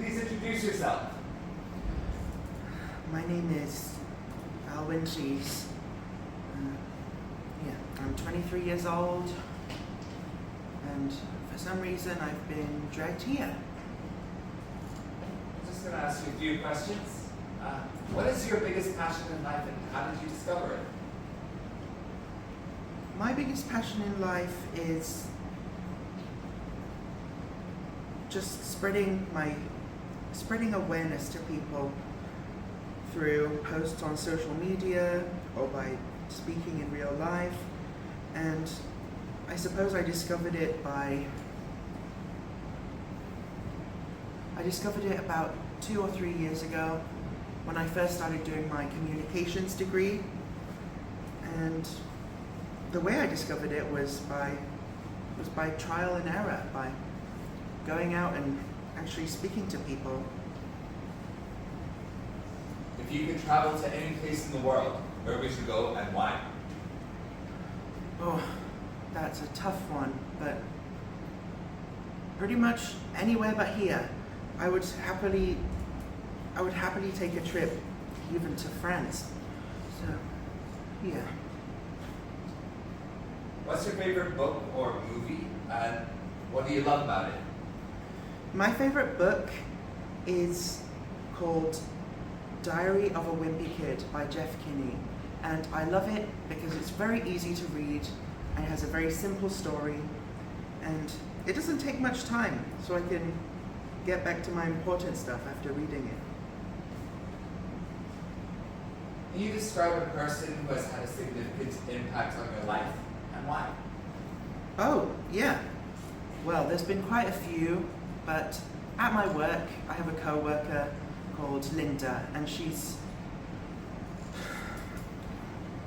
please introduce yourself? My name is Alwyn, Rhys. I'm 23 years old, and for some reason I've been dragged here. I'm just going to ask you a few questions. What is your biggest passion in life, and how did you discover it? My biggest passion in life is just spreading awareness to people through posts on social media or by speaking in real life. And I suppose I discovered it about 2 or 3 years ago when I first started doing my communications degree. And the way I discovered it was by trial and error, by going out and actually speaking to people. If you could travel to any place in the world, where would you go and why? Oh, that's a tough one, but pretty much anywhere but here. I would happily take a trip even to France. So, yeah. What's your favorite book or movie, and what do you love about it? My favorite book is called Diary of a Wimpy Kid by Jeff Kinney, and I love it because it's very easy to read and it has a very simple story, and it doesn't take much time, so I can get back to my important stuff after reading it. Can you describe a person who has had a significant impact on your life, and why? Oh, yeah. Well, there's been quite a few, but at my work, I have a co-worker called Linda, and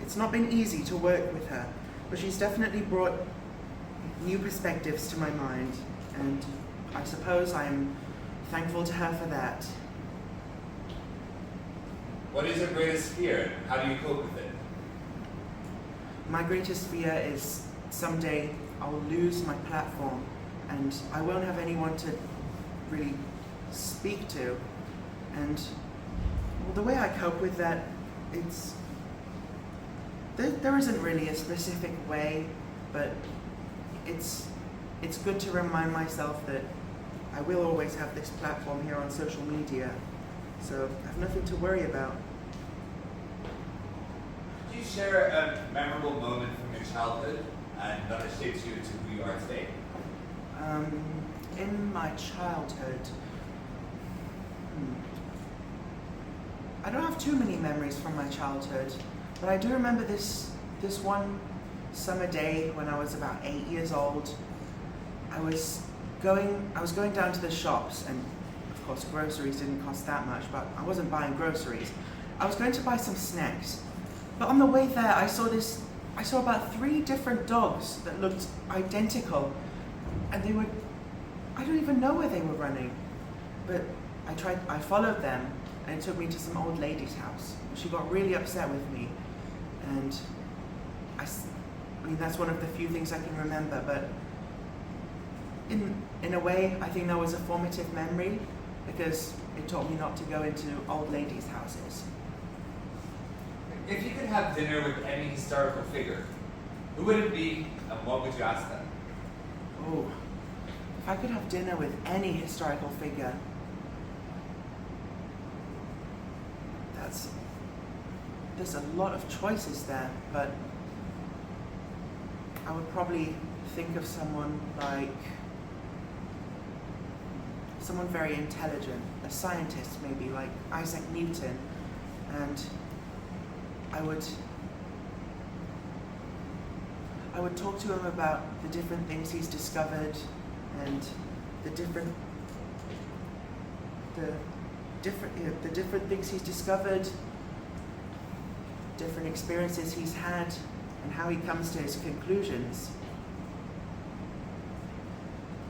it's not been easy to work with her, but she's definitely brought new perspectives to my mind, and I suppose I'm thankful to her for that. What is your greatest fear, and how do you cope with it? My greatest fear is someday I'll lose my platform and I won't have anyone to really speak to. And well, the way I cope with that, there isn't really a specific way, but it's good to remind myself that I will always have this platform here on social media, so I have nothing to worry about. Could you share a memorable moment from your childhood and that has shaped you to who you are today? In my childhood, I don't have too many memories from my childhood, but I do remember this one summer day when I was about 8 years old. I was going down to the shops, and of course groceries didn't cost that much, but I wasn't buying groceries. I was going to buy some snacks, but on the way there I saw about 3 different dogs that looked identical, and I don't even know where they were running, but I followed them, and it took me to some old lady's house. She got really upset with me, and I mean that's one of the few things I can remember, but in a way I think that was a formative memory because it taught me not to go into old ladies' houses. If you could have dinner with any historical figure, who would it be and what would you ask them? Oh, if I could have dinner with any historical figure, there's a lot of choices there, but I would probably think of someone very intelligent, a scientist maybe, like Isaac Newton, and I would talk to him about the different things he's discovered and the different things he's discovered, different experiences he's had, and how he comes to his conclusions.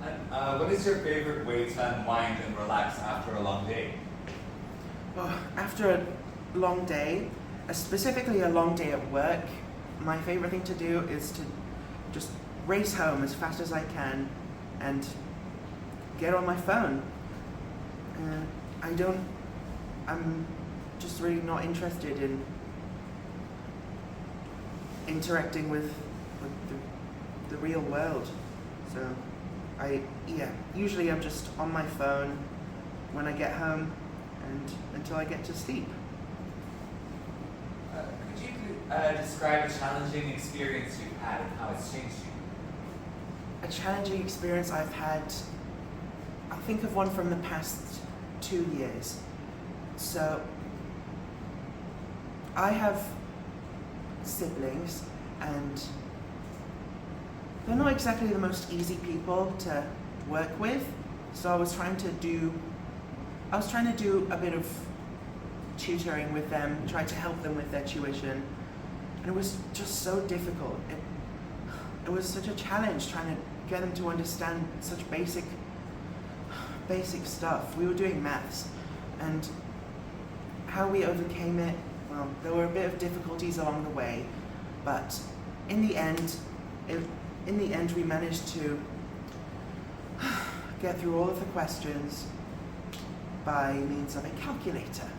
And what is your favorite way to unwind and relax after a long day? Well, after a long day, specifically a long day at work, my favorite thing to do is to just race home as fast as I can and get on my phone I don't. I'm just really not interested in interacting with the real world. So, usually I'm just on my phone when I get home and until I get to sleep. Could you describe a challenging experience you've had and how it's changed you? A challenging experience I've had, I'll think of one from the past 2 years. So, I have siblings, and they're not exactly the most easy people to work with. So I was trying to do a bit of tutoring with them, try to help them with their tuition, and it was just so difficult. It was such a challenge trying to get them to understand such basic stuff. We were doing maths, and how we overcame it, well, there were a bit of difficulties along the way, but in the end we managed to get through all of the questions by means of a calculator.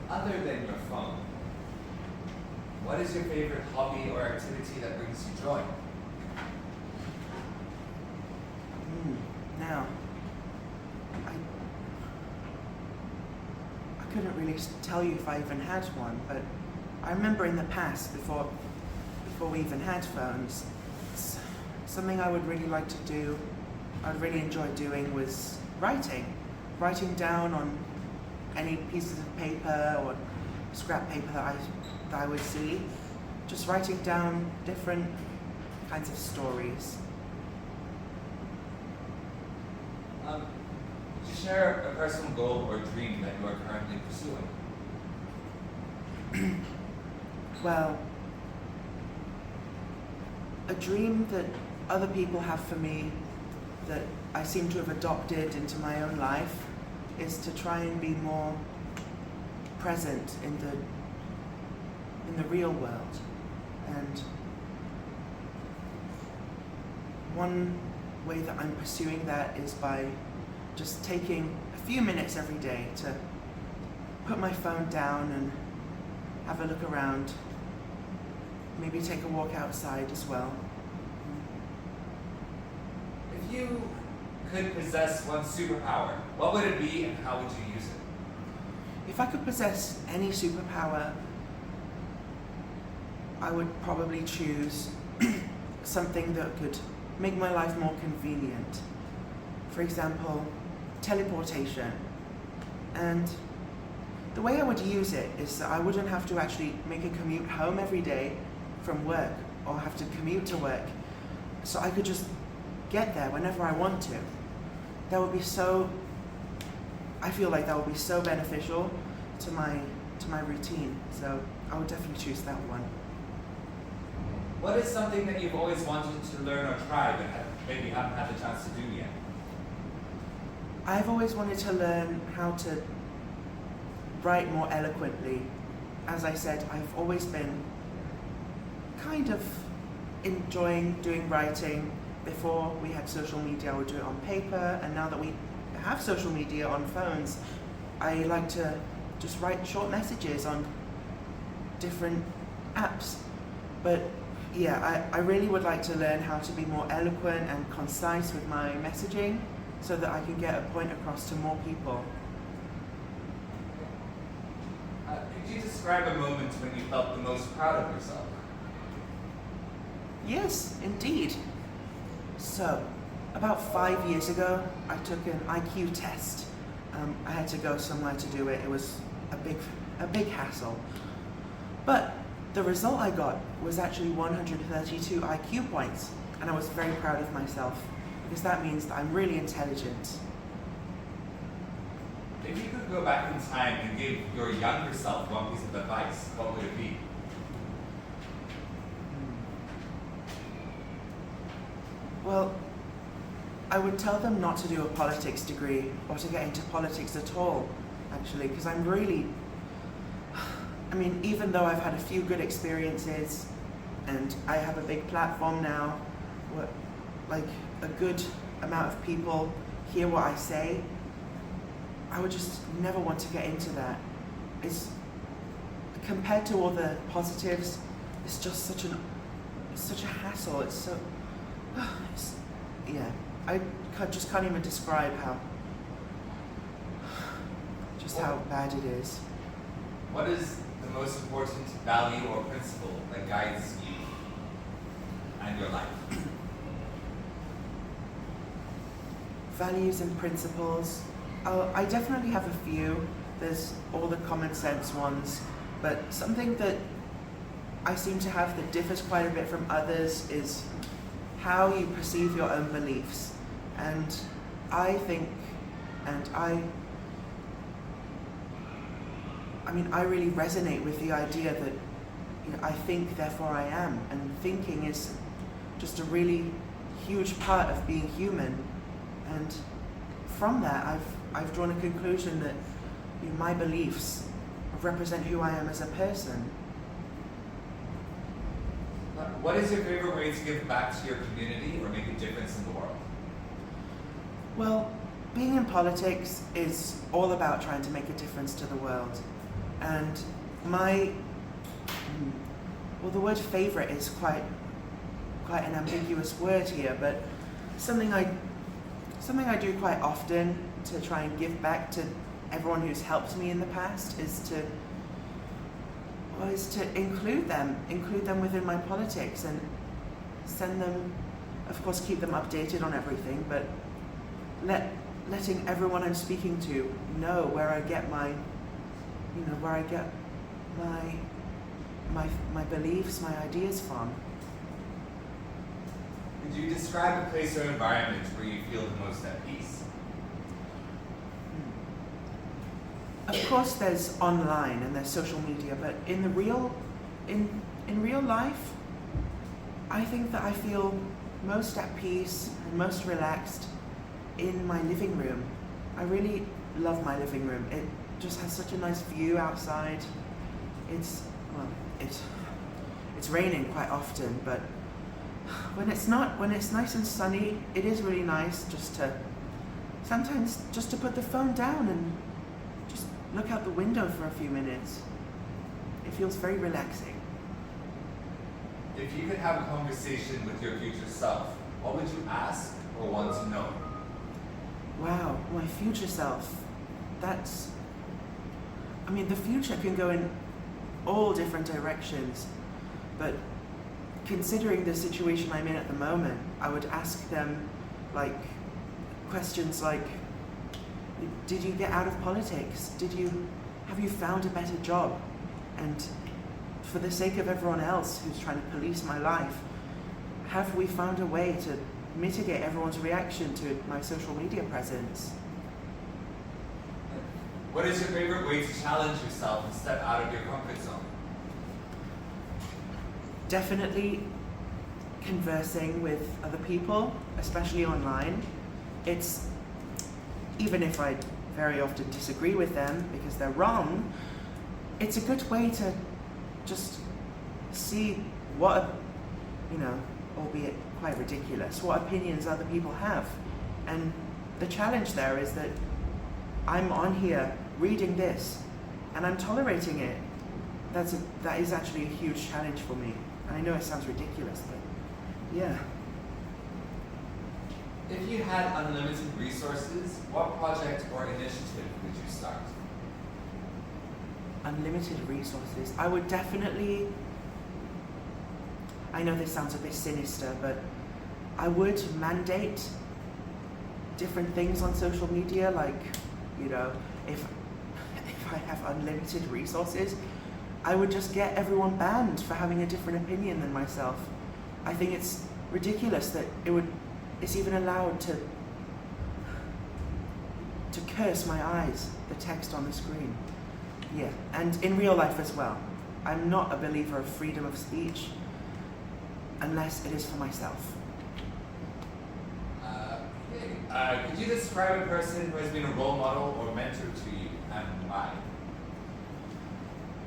Other than your phone, what is your favorite hobby or activity that brings you joy? Now, I couldn't really tell you if I even had one, but I remember in the past, before we even had phones, something I would really like to do, I'd really enjoy doing was writing down on any pieces of paper or scrap paper that I would see, just writing down different kinds of stories. Could you share a personal goal or dream that you are currently pursuing? Well, a dream that other people have for me that I seem to have adopted into my own life is to try and be more present in the real world. And one way that I'm pursuing that is by just taking a few minutes every day to put my phone down and have a look around, maybe take a walk outside as well. If you could possess one superpower, what would it be and how would you use it? If I could possess any superpower, I would probably choose something that could make my life more convenient. For example, teleportation. And the way I would use it is that I wouldn't have to actually make a commute home every day from work or have to commute to work. So I could just get there whenever I want to. I feel like that would be so beneficial to my routine. So I would definitely choose that one. What is something that you've always wanted to learn or try but maybe haven't had the chance to do yet? I've always wanted to learn how to write more eloquently. As I said, I've always been kind of enjoying doing writing. Before we had social media, I would do it on paper, and now that we have social media on phones, I like to just write short messages on different apps. But yeah, I really would like to learn how to be more eloquent and concise with my messaging so that I can get a point across to more people. Could you describe a moment when you felt the most proud of yourself? Yes, indeed. So, about 5 years ago, I took an IQ test. I had to go somewhere to do it. It was a big hassle. But the result I got was actually 132 IQ points, and I was very proud of myself because that means that I'm really intelligent. If you could go back in time and give your younger self one piece of advice, what would it be? Well, I would tell them not to do a politics degree or to get into politics at all, actually, because even though I've had a few good experiences and I have a big platform now, like a good amount of people hear what I say, I would just never want to get into that. It's compared to all the positives, it's just such a hassle. It's so, yeah. Just can't even describe how bad it is. What is the most important value or principle that guides you and your life? Values and principles. Oh, I definitely have a few. There's all the common sense ones, but something that I seem to have that differs quite a bit from others is how you perceive your own beliefs. And I think, and I really resonate with the idea that, you know, I think, therefore I am. And thinking is just a really huge part of being human. And from that, I've drawn a conclusion that, you know, my beliefs represent who I am as a person. What is your favorite way to give back to your community or make a difference in the world? Well, being in politics is all about trying to make a difference to the world. And the word favorite is quite an ambiguous word here, but something I do quite often to try and give back to everyone who's helped me in the past is to include them within my politics and send them, of course, keep them updated on everything, but letting everyone I'm speaking to know where I get my beliefs, my ideas from. Could you describe a place or environment where you feel the most at peace? Of course, there's online and there's social media, but in real life, I think that I feel most at peace and most relaxed in my living room. I really love my living room. It just has such a nice view outside. It's raining quite often, but when it's nice and sunny, it is really nice sometimes just to put the phone down and just look out the window for a few minutes. It feels very relaxing. If you could have a conversation with your future self, what would you ask or want to know? Wow, my future self. The future can go in all different directions, but considering the situation I'm in at the moment, I would ask them questions like, did you get out of politics? Have you found a better job? And for the sake of everyone else who's trying to police my life, have we found a way to mitigate everyone's reaction to my social media presence? What is your favorite way to challenge yourself and step out of your comfort zone? Definitely conversing with other people, especially online. It's, even if I very often disagree with them because they're wrong, it's a good way to just see what, albeit quite ridiculous, what opinions other people have. And the challenge there is that I'm on here reading this and I'm tolerating it. That is actually a huge challenge for me. I know it sounds ridiculous, but yeah. If you had unlimited resources, what project or initiative would you start? Unlimited resources. I would definitely, I know this sounds a bit sinister, but I would mandate different things on social media, if I have unlimited resources, I would just get everyone banned for having a different opinion than myself. I think it's ridiculous that it's even allowed to curse my eyes, the text on the screen. Yeah, and in real life as well. I'm not a believer of freedom of speech unless it is for myself. Could you describe a person who has been a role model or mentor to you and why?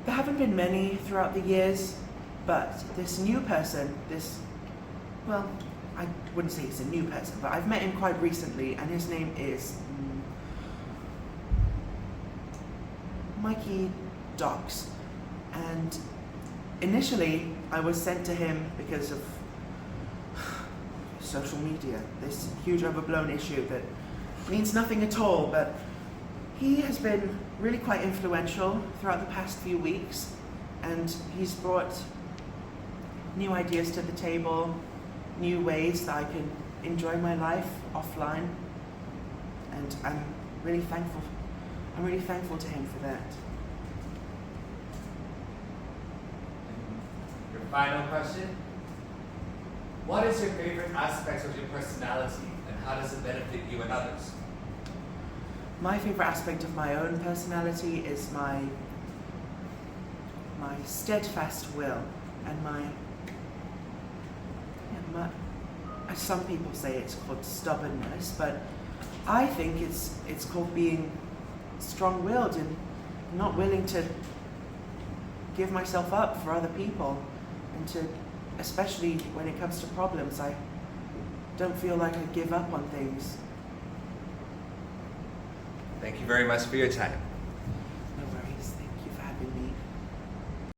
There haven't been many throughout the years, but this new person, I wouldn't say he's a new person, but I've met him quite recently, and his name is Mikey Docks. And initially, I was sent to him because of social media, this huge overblown issue that means nothing at all, but he has been really quite influential throughout the past few weeks, and he's brought new ideas to the table, new ways that I can enjoy my life offline, and I'm really thankful to him for that. Your final question. What is your favorite aspect of your personality, and how does it benefit you and others? My favorite aspect of my own personality is my steadfast will and as some people say it's called stubbornness, but I think it's called being strong-willed and not willing to give myself up for other people, and to, especially when it comes to problems, I don't feel like I give up on things. Thank you very much for your time.